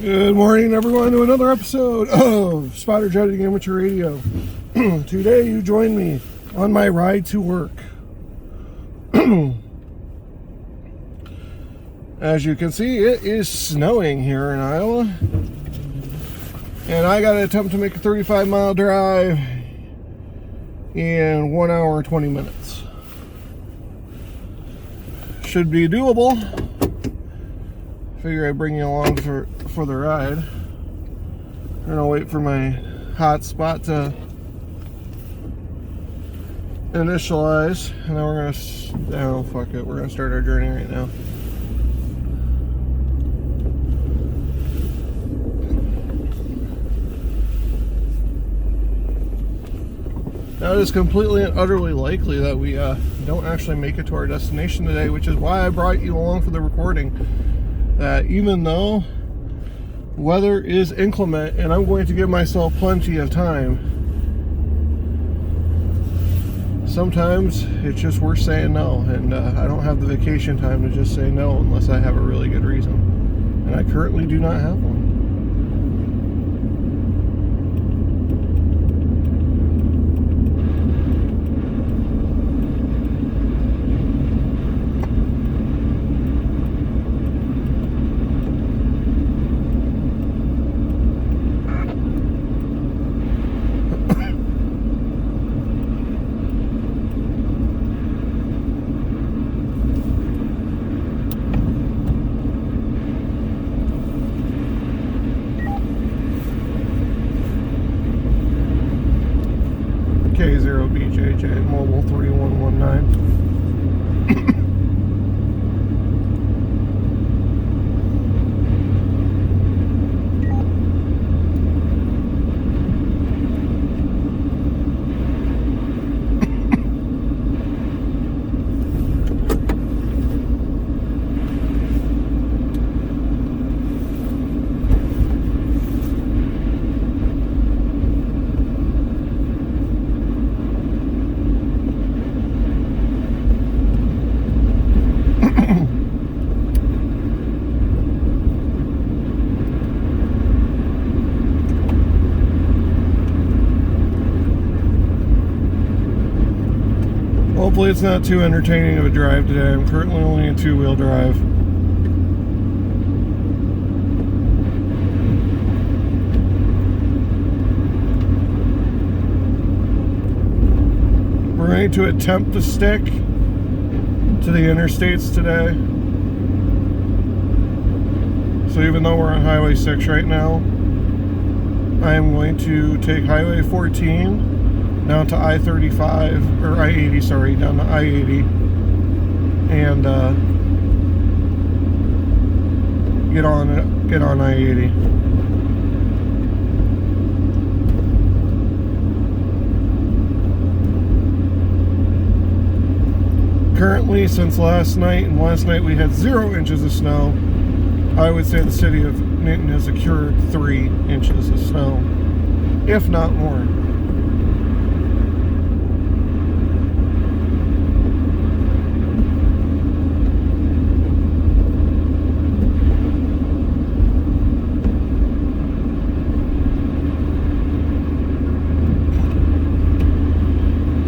Good morning, everyone, to another episode of Spotter Jetting Amateur Radio. Today, you join me on my ride to work. As you can see, it is snowing here in Iowa, and I got to attempt to make a 35-mile drive in 1 hour and 20 minutes. Should be doable. Figure I'd bring you along for the ride. I'm gonna wait for my hot spot to initialize, and then we're gonna, fuck it, we're gonna start our journey right now. Now, it is completely and utterly likely that we don't actually make it to our destination today, which is why I brought you along for the recording. That even though weather is inclement and I'm going to give myself plenty of time, sometimes it's just worth saying no, and I don't have the vacation time to just say no unless I have a really good reason, and I currently do not have one. K0VDG Mobile 3119. Hopefully it's not too entertaining of a drive today. I'm currently only in two-wheel drive. We're going to attempt to stick to the interstates today. So even though we're on Highway 6 right now, I am going to take Highway 14 down to I-35, or I-80, sorry, down to I-80, and get on I-80. Currently, since last night, and last night we had 0 inches of snow, I would say the city of Newton has secured 3 inches of snow, if not more.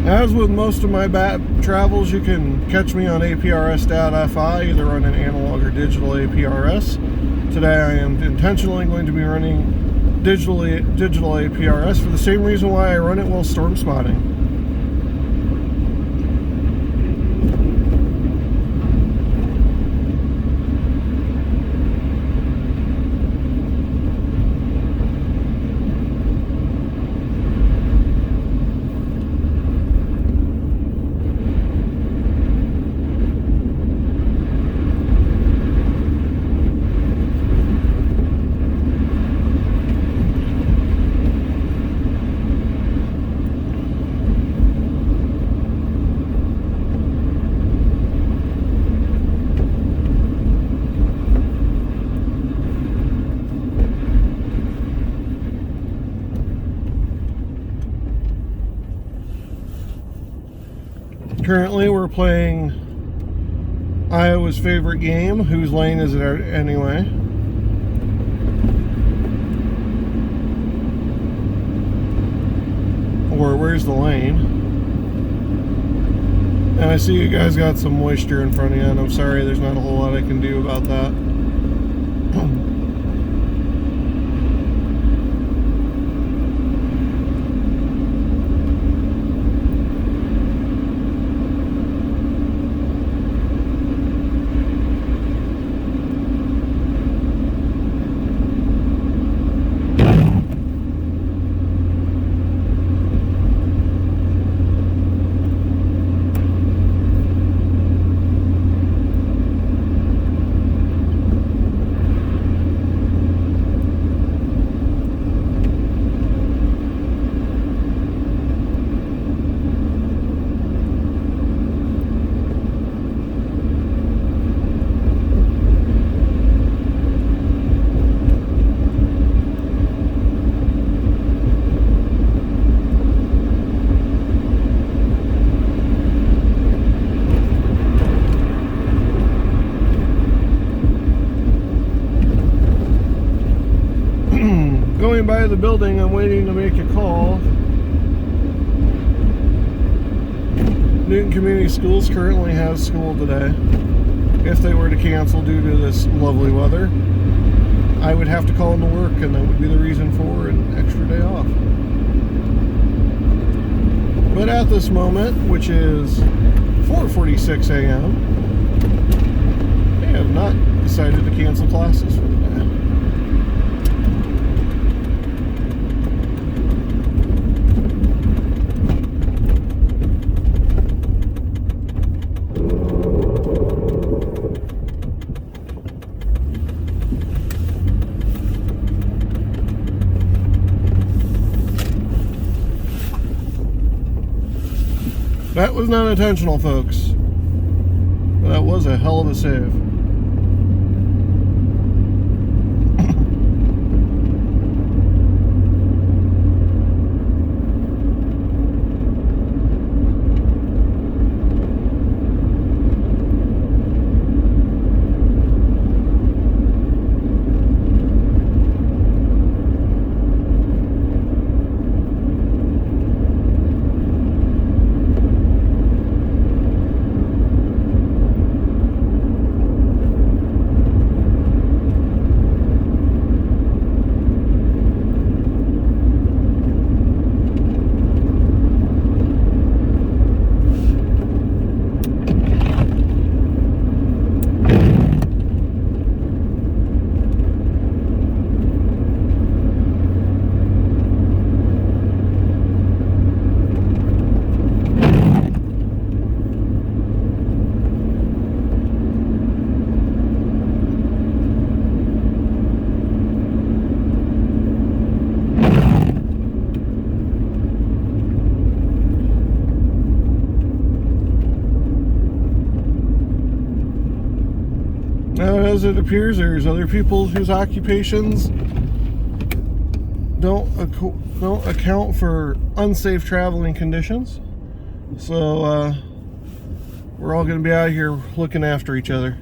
As with most of my travels, you can catch me on APRS.FI, either running analog or digital APRS. Today I am intentionally going to be running digital APRS for the same reason why I run it while storm spotting. Currently, we're playing Iowa's favorite game, Whose Lane Is It Anyway? or where's the lane? And I see you guys got some moisture in front of you, and I'm sorry there's not a whole lot I can do about that. Going by the building, I'm waiting to make a call. Newton Community Schools currently has school today. If they were to cancel due to this lovely weather, I would have to call into work, and that would be the reason for an extra day off. But at this moment, which is 4:46 a.m., they have not decided to cancel classes for the day. That was not intentional, folks. That was a hell of a save. Now, as it appears, there's other people whose occupations don't account for unsafe traveling conditions. So we're all going to be out here looking after each other.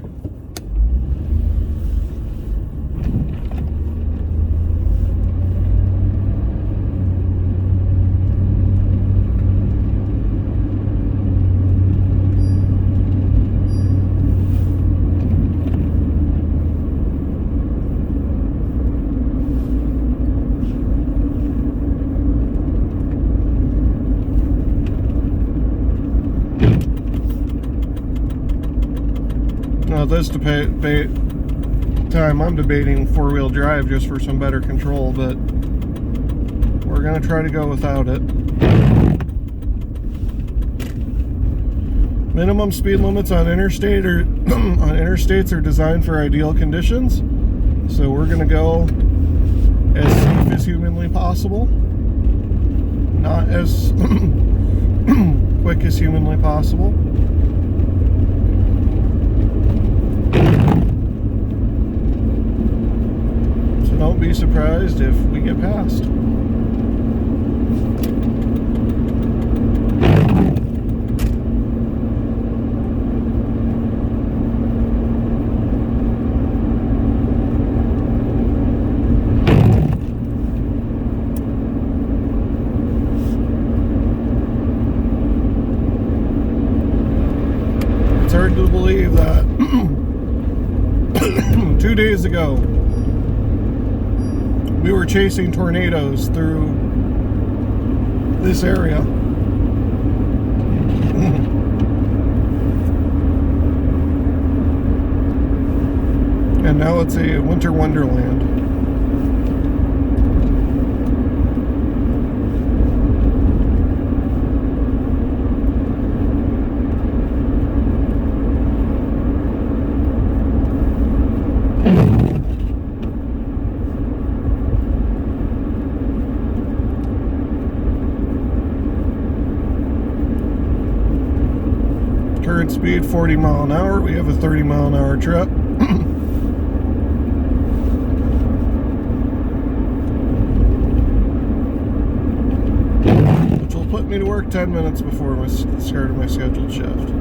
Now this time I'm debating four-wheel drive just for some better control, but we're going to try to go without it. Minimum speed limits on interstates are designed for ideal conditions, so we're going to go as safe as humanly possible, not as quick as humanly possible. So don't be surprised if we get passed. 2 days ago, we were chasing tornadoes through this area. And now it's a winter wonderland. Current speed 40 mile an hour. We have a 30 mile an hour trip. Which will put me to work 10 minutes before the start of my scheduled shift.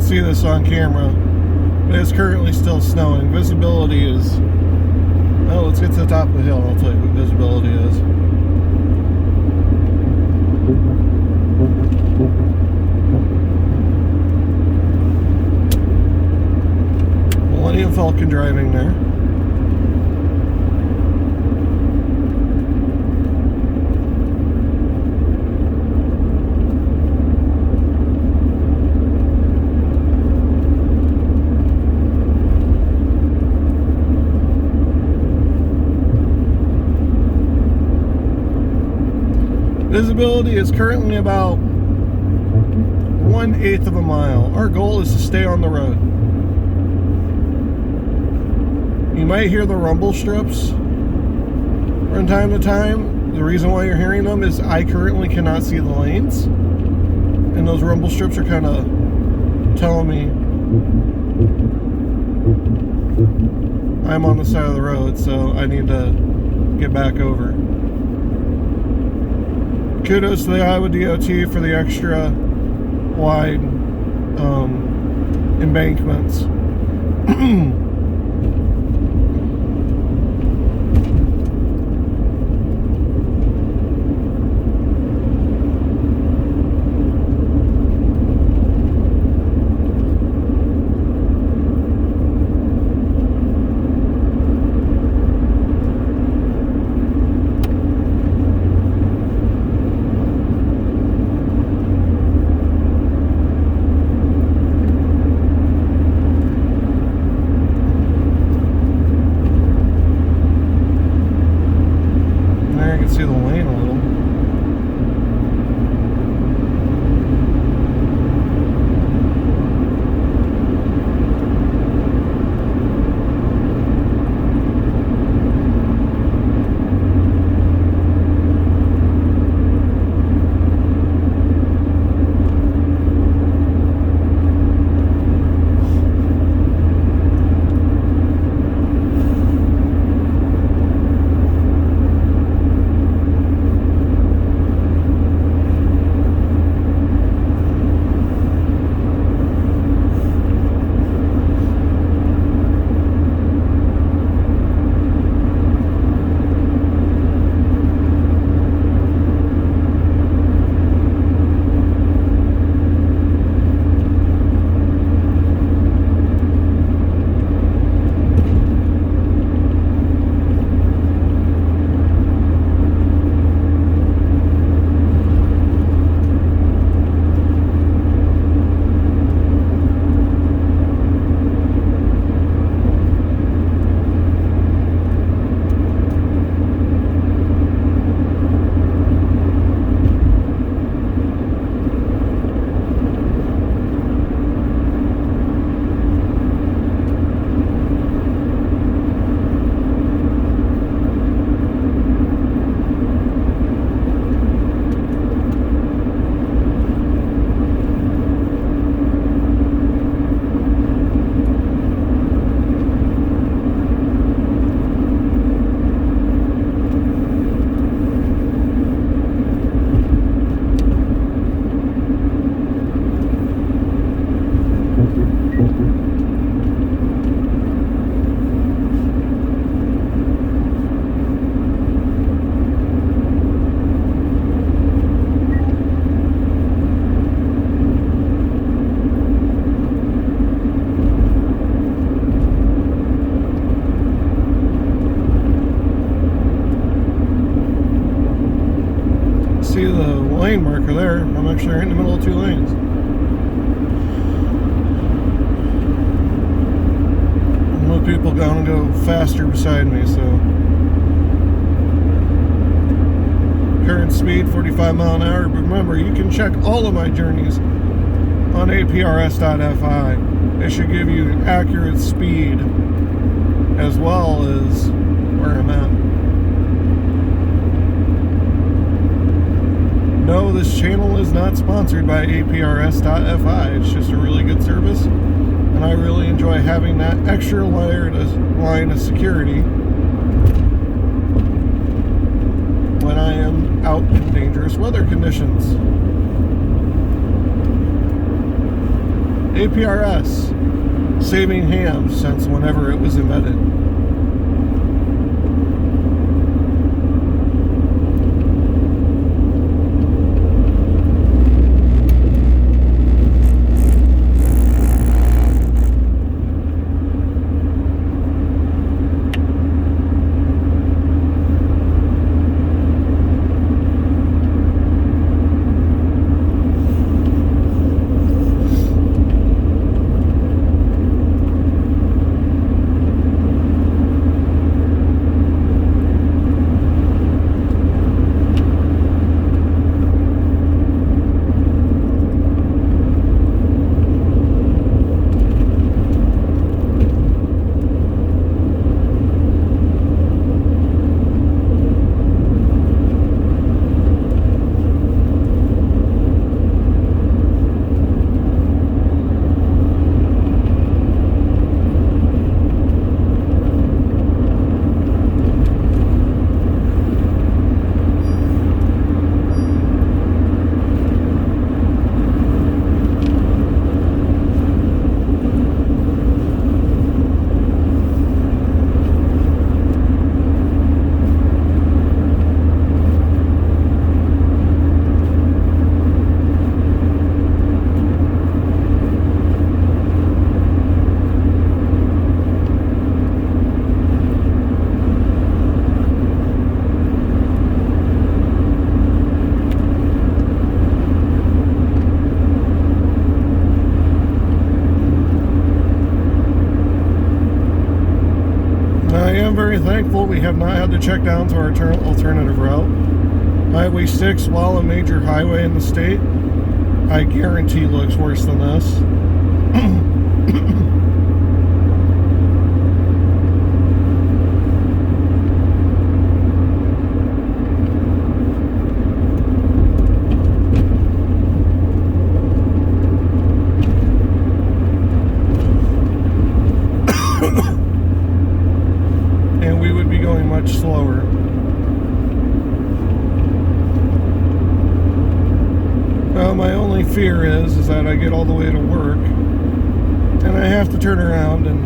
See this on camera, but it's currently still snowing. Visibility is, oh, let's get to the top of the hill. I'll tell you what visibility is. Millennium Falcon driving there. Visibility is currently about 1/8 of a mile. Our goal is to stay on the road. You might hear the rumble strips from time to time. The reason why you're hearing them is I currently cannot see the lanes, and those rumble strips are kind of telling me I'm on the side of the road, so I need to get back over. Kudos to the Iowa DOT for the extra wide embankments. See the lane a little. see the lane marker there. I'm actually right in the middle of two lanes. And the people gonna go faster beside me, so. Current speed 45 mile an hour. But remember, you can check all of my journeys on aprs.fi. It should give you an accurate speed as well as where I'm at. No, this channel is not sponsored by aprs.fi. It's just a really good service, and I really enjoy having that extra line of security when I am out in dangerous weather conditions. APRS, saving hands since whenever it was invented. Very thankful we have not had to check down to our alternative route. Highway 6, while a major highway in the state, I guarantee looks worse than this. Much slower. Well, my only fear is that I get all the way to work and I have to turn around and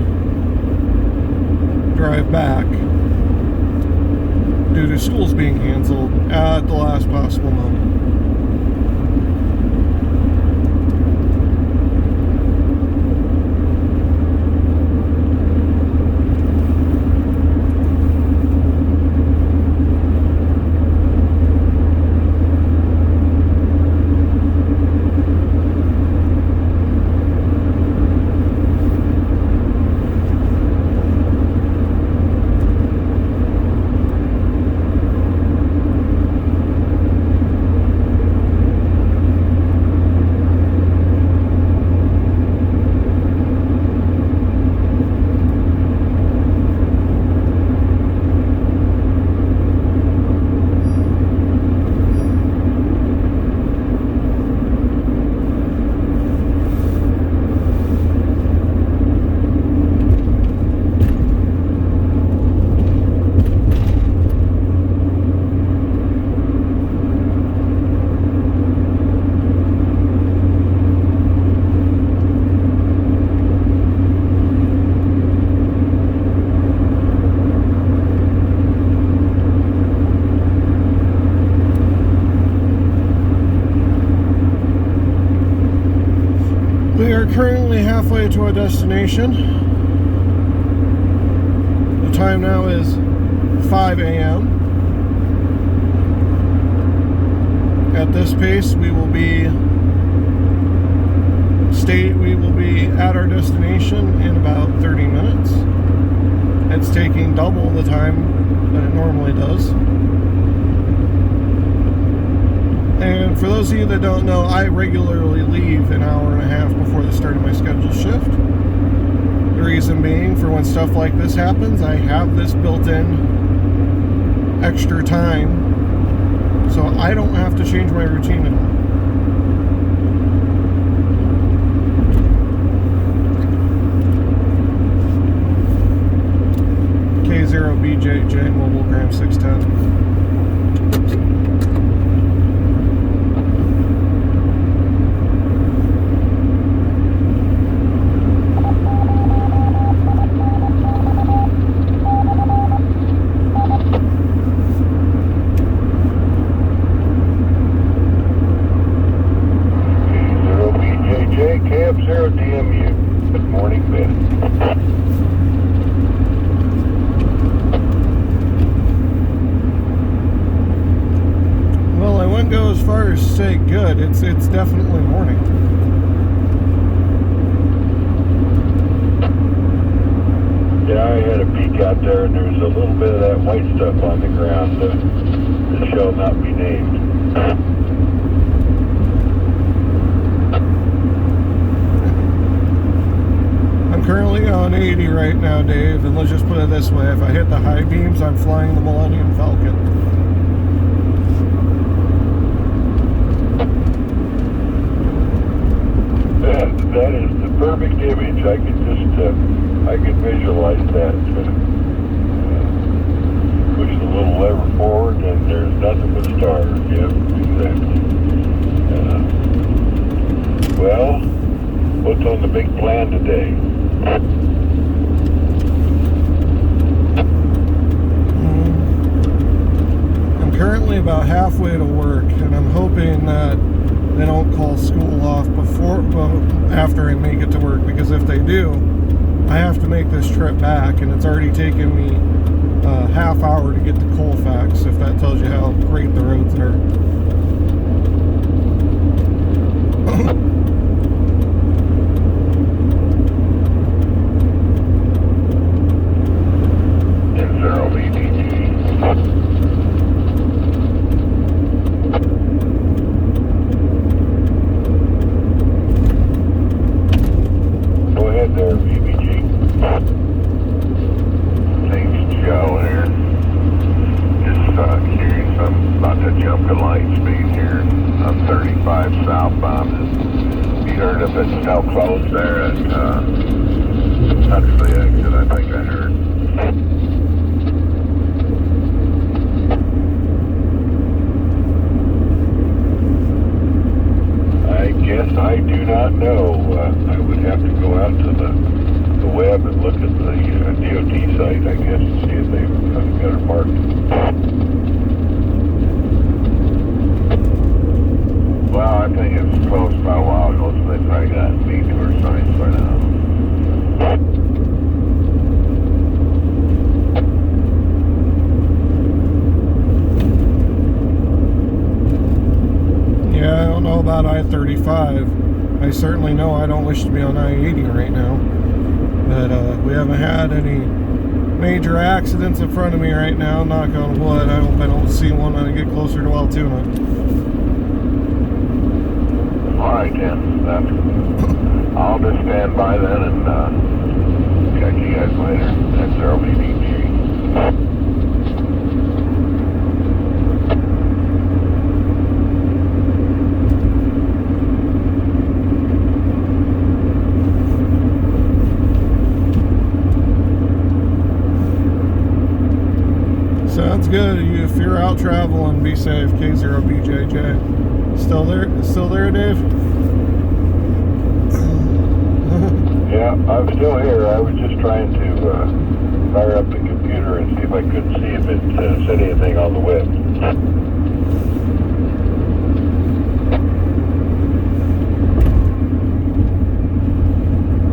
drive back due to schools being canceled at the last possible moment. Currently halfway to our destination. The time now is 5 a.m. at this pace, we will be at our destination in about 30 minutes. It's taking double the time that it normally does. And for those of you that don't know, I regularly leave an hour and a half before the start of my scheduled shift. The reason being, for when stuff like this happens, I have this built-in extra time, so I don't have to change my routine at all. K0VDG Mobile Gram 610. KF0DMU. Good morning, Ben. Well, I wouldn't go as far as say good. It's definitely morning. Yeah, I had a peek out there, and there's a little bit of that white stuff on the ground that shall not be named. Currently on 80 right now, Dave, and let's just put it this way, if I hit the high beams, I'm flying the Millennium Falcon. That is the perfect image. I can visualize that. Push the little lever forward and there's nothing but stars. Yep, exactly. Well, what's on the big plan today? I'm currently about halfway to work, and I'm hoping that they don't call school off after I make it to work, because if they do, I have to make this trip back, and it's already taken me a half hour to get to Colfax, if that tells you how great the roads are. N0VDG. Name's Joe here. Just curious, I'm about to jump to light speed here on 35 southbound. You heard if it's still closed there at Huxley exit, I think I heard. I guess I do not know. I would have to go out to the web and look at the DOT site, I guess, to see if they've got it marked. Well, I think it's closed by a while ago, so they probably got detour signs by now. Yeah, I don't know about I-35. I certainly know I don't wish to be on I-80 right now. But we haven't had any major accidents in front of me right now, knock on wood. I hope I don't see one when I get closer to Altoona. Alright then, I'll just stand by then and check you guys later. That's N0VDG. Sounds good. If you're out traveling, be safe. K0VDG. Still there, Dave? Yeah, I'm still here. I was just trying to fire up the computer and see if I could see if it said anything on the web.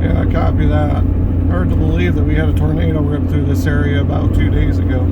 Yeah, copy that. Hard to believe that we had a tornado rip through this area about 2 days ago.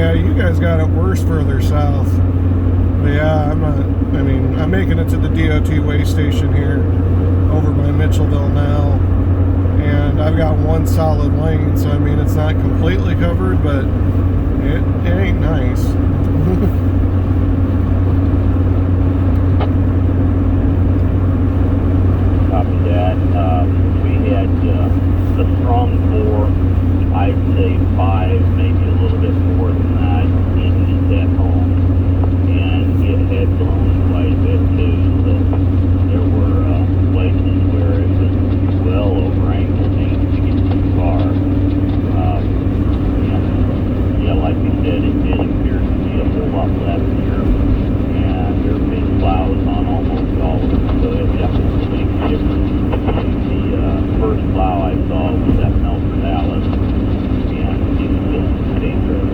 Yeah, you guys got it worse further south. But yeah, I'm making it to the DOT way station here over by Mitchellville now. And I've got one solid lane, so I mean, it's not completely covered, but it ain't nice. Copy that. We had a strong 4, I'd say 5, maybe a little bit more than that, in that home. And it had blown quite a bit too, so there were places where it was well over ankle deep to get too far. Yeah, like you said, it did appear to be a whole lot left here, and there have been plows on almost all of them, so it definitely makes a difference. The first plow I saw was at Melford Dallas, and he was just a state road.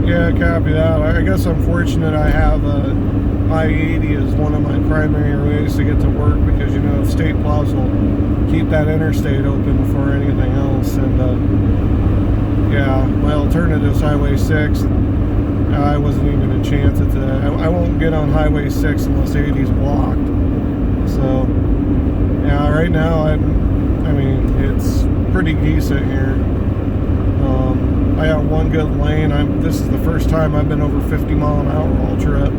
Yeah, copy that. I guess I'm fortunate I have I-80 as one of my primary ways to get to work, because, you know, state plows will keep that interstate open before anything else. And yeah, my alternative is Highway 6. And I wasn't even a chance at that. I won't get on Highway 6 unless 80 is blocked. So yeah, right now I mean, it's pretty decent here. I got one good lane. This is the first time I've been over 50 mile an hour all trip.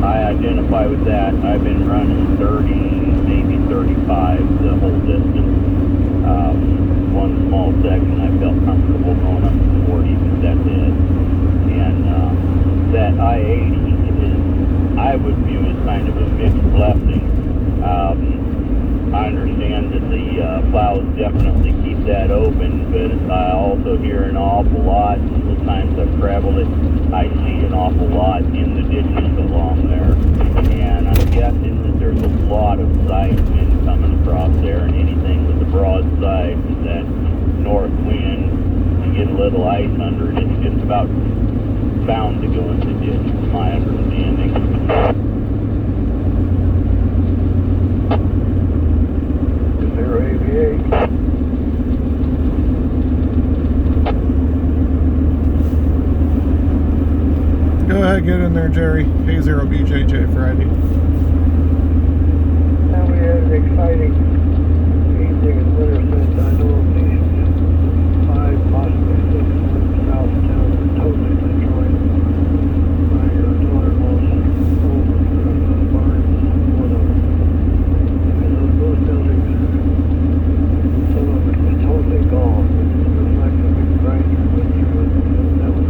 I identify with that. I've been running 30, maybe 35 the whole distance. One small section I felt comfortable going up to 40, but that's it. And that I-80 is, I would view as kind of a mixed blessing. I understand that the plows definitely keep that open, but I also hear an awful lot, and the times I've traveled it, I see an awful lot in the ditches along there. And I'm guessing that there's a lot of side wind coming across there, and anything with the broadside with that north wind, you get a little ice under it, it's just about bound to go in the ditch, from my understanding. N0VDG. Go ahead, get in there, Jerry. K0BJJ Friday. And we had an exciting evening in Winterset. I know of these 5, possibly 6 south of town are totally destroyed. My daughter-in-law's over barns, one of them. And those buildings, some of it is totally gone. It looks like a big grinder went through it. That was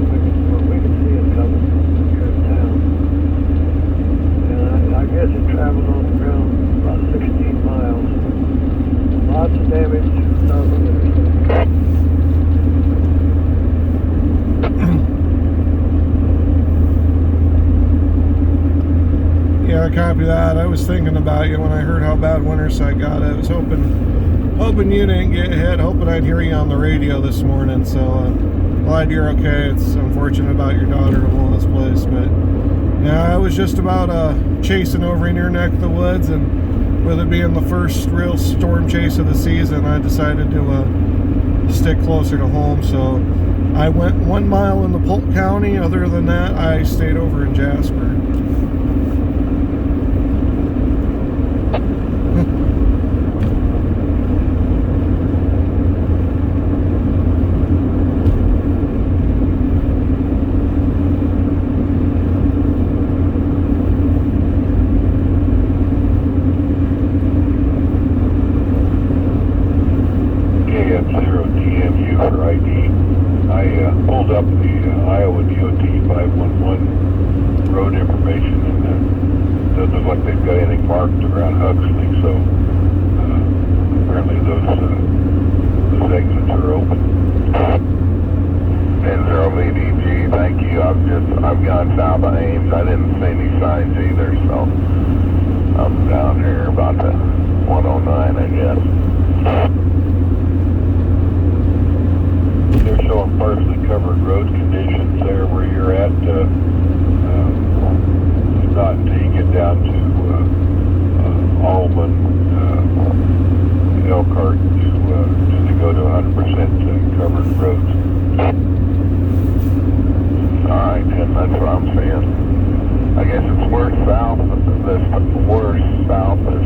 we could see it coming here in town. And I guess it traveled on the ground about 16 miles. Lots of damage south of Winterset. Yeah, I copy that. I was thinking about you when I heard how bad Winterset got it. I was hoping you didn't get hit, hoping I'd hear you on the radio this morning. So glad you're okay. It's unfortunate about your daughter-in-law's place, but yeah, I was just about chasing over in your neck of the woods, and with it being the first real storm chase of the season, I decided to stick closer to home. So I went 1 mile in the Polk County. Other than that, I stayed over in Jasper. KF0DMU for ID. I pulled up the Iowa DOT 511 road information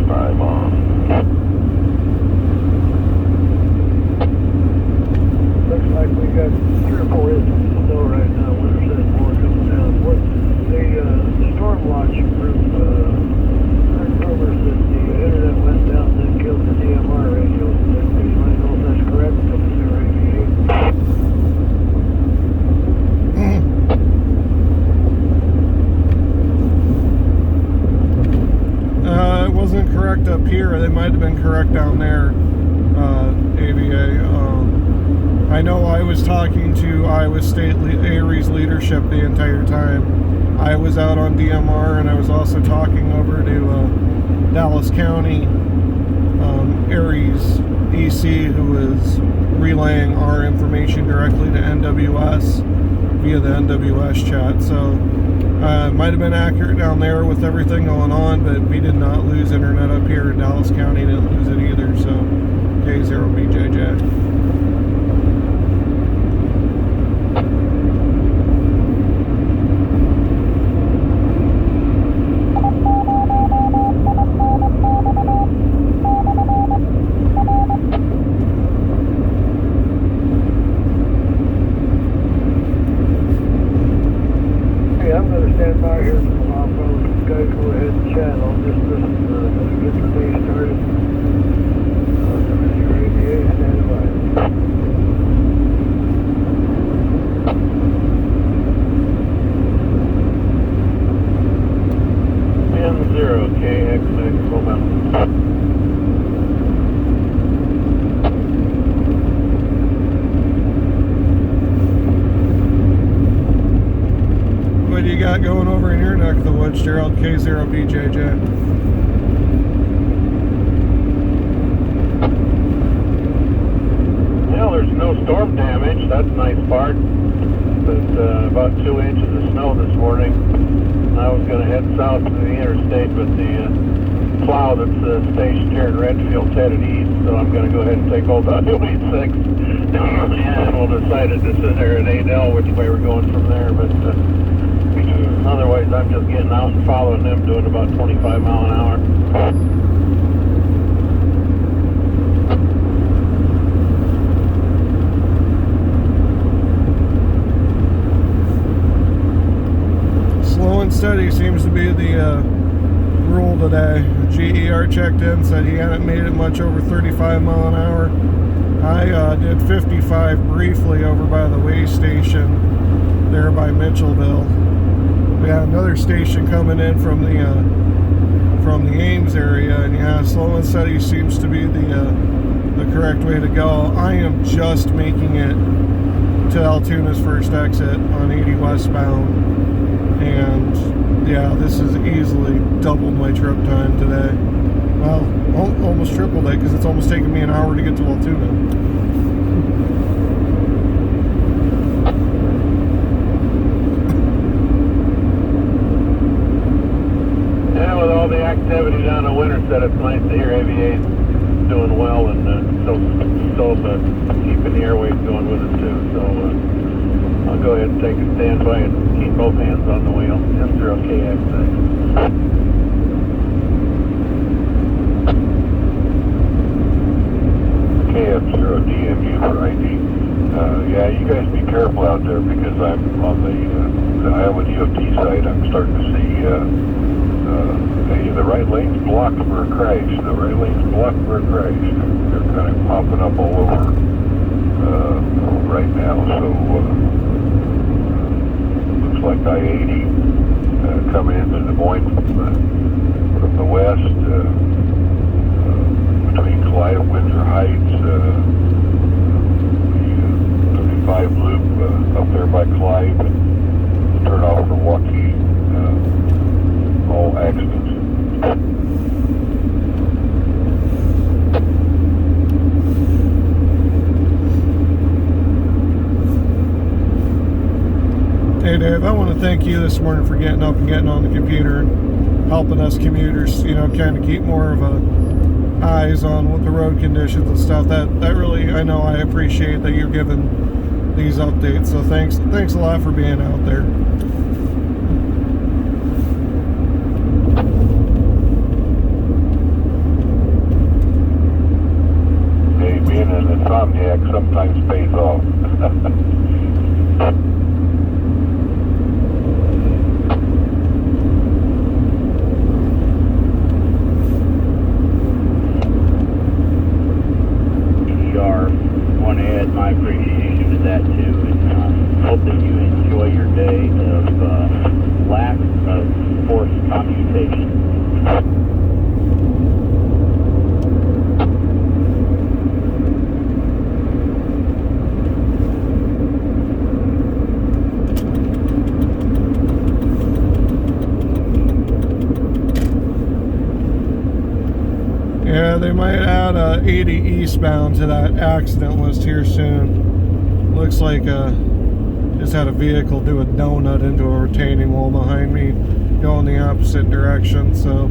5 on. Looks like we got 3 or 4 inches of snow right now. Winter says more coming down. What the storm watch group heard rumors that the internet went down and then killed the DMR radio. Does anybody know if that's correct? It wasn't correct up here. They might have been correct down there, AVA. I know I was talking to Iowa State ARES leadership the entire time. I was out on DMR, and I was also talking over to Dallas County ARES EC, who was relaying our information directly to NWS via the NWS chat. So it might have been accurate down there with everything going on, but we did not lose internet up here in Dallas County. Didn't lose it either. So K0BJJ. I'm going to stand by here for a while, fellas. You guys go ahead and chat. I'll just listen to get the day started. Your AVA, stand by. N0KX6 momentum. What do you got going over in your neck of the woods, Gerald? K0BJJ. Well, there's no storm damage. That's a nice part. But about 2 inches of snow this morning. I was going to head south to the interstate, but the plow that's stationed here in Redfield's headed east, so I'm going to go ahead and take old W0AVA and we'll decide to sit there at Adel which way we're going from there. But otherwise, I'm just getting out and following them, doing about 25 miles an hour. Slow and steady seems to be the rule today. GER checked in, said he hadn't made it much over 35 mile an hour. I did 55 briefly over by the way station there by Mitchellville. We had another station coming in from the Ames area, and yeah, slow and steady seems to be the correct way to go. I am just making it to Altoona's first exit on 80 westbound, and yeah, this is easily double my trip time today. Well, almost tripled it, because it's almost taken me an hour to get to Altoona. All the activity down the Winterset, it's nice to hear AVA's doing well and still keeping the airwaves going with it too. So I'll go ahead and take a standby and keep both hands on the wheel. N0KX6. KF0DMU for ID. Yeah, you guys be careful out there, because I'm on the Iowa DOT side. I'm starting to see the right lane's blocked for a crash. The right lane's blocked for a crash. They're kind of popping up all over right now. So looks like I-80 coming into Des Moines from the west between Clive, Windsor Heights, the 35 loop up there by Clive, and turn off for Waukee. All accidents. Hey Dave, I want to thank you this morning for getting up and getting on the computer and helping us commuters, kind of keep more of a eyes on what the road conditions and stuff. That really, I know I appreciate that you're giving these updates. So thanks a lot for being out there. sometimes pays off. Want to add my appreciation to that too, and hope that you enjoy your day of lack of forced commutation. Yeah, they might add a 80 eastbound to that accident list here soon. Looks like just had a vehicle do a donut into a retaining wall behind me, going the opposite direction. So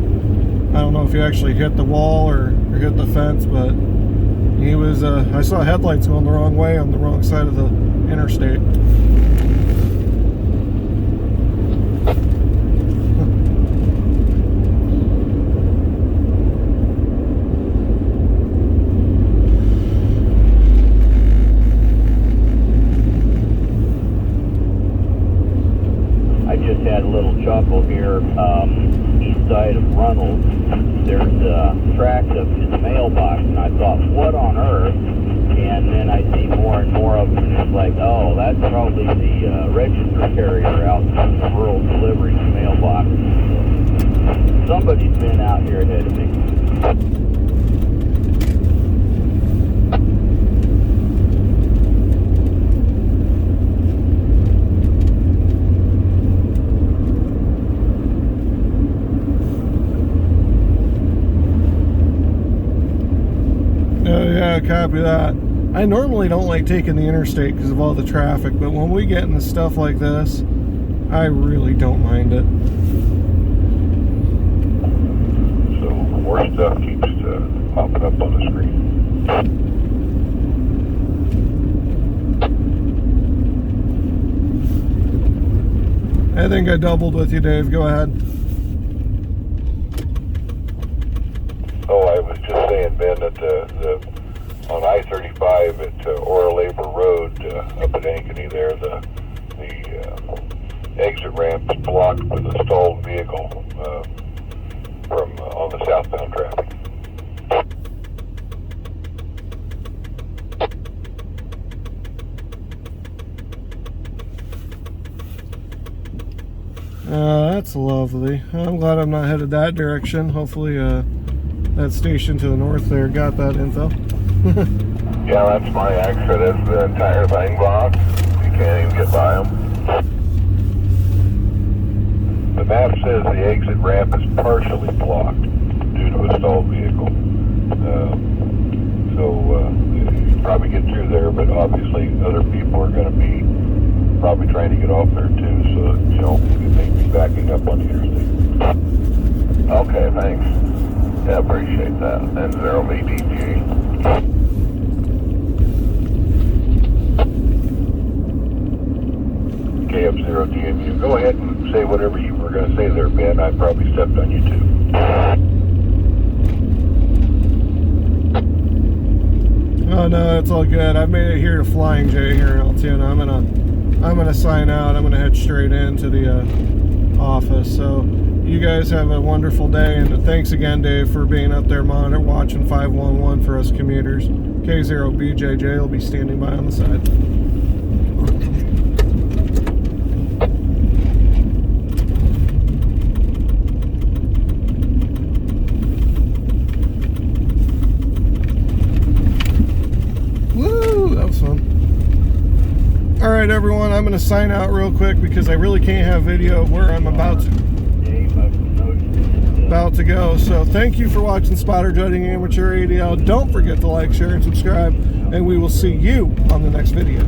I don't know if he actually hit the wall or hit the fence, but he was. I saw headlights going the wrong way on the wrong side of the interstate. Had a little chuckle here, east side of Runnels. There's tracks up to the mailbox, and I thought, what on earth? And then I see more and more of them, and it's like, oh, that's probably the register carrier out in the rural delivery mailbox. Somebody's been out here ahead of me. Yeah, copy that. I normally don't like taking the interstate because of all the traffic, but when we get into stuff like this, I really don't mind it. So more stuff keeps popping up on the screen. I think I doubled with you, Dave. Go ahead. Oh, I was just saying, Ben, that on I-35 at W0AVA Road up at Ankeny there, the exit ramp is blocked with a stalled vehicle from on the southbound traffic. That's lovely. I'm glad I'm not headed that direction. Hopefully that station to the north there got that info. Yeah, that's my exit. It's the entire thing blocked. You can't even get by them. The map says the exit ramp is partially blocked due to a stalled vehicle. You can probably get through there, but obviously other people are going to be probably trying to get off there too, so you know, you may be backing up on the interstate. Okay, thanks. Yeah, appreciate that. N0VDG. KF0DMU. Go ahead and say whatever you were going to say there, Ben. I probably stepped on you too. Oh no, it's all good. I've made it here to Flying J here in Altoona. I'm gonna sign out. I'm gonna head straight into the office. So you guys have a wonderful day, and thanks again, Dave, for being up there watching 511 for us commuters. K0BJJ will be standing by on the side. Alright everyone, I'm going to sign out real quick because I really can't have video of where I'm about to go. So thank you for watching Spotter Judging Amateur ADL. Don't forget to like, share, and subscribe, and we will see you on the next video.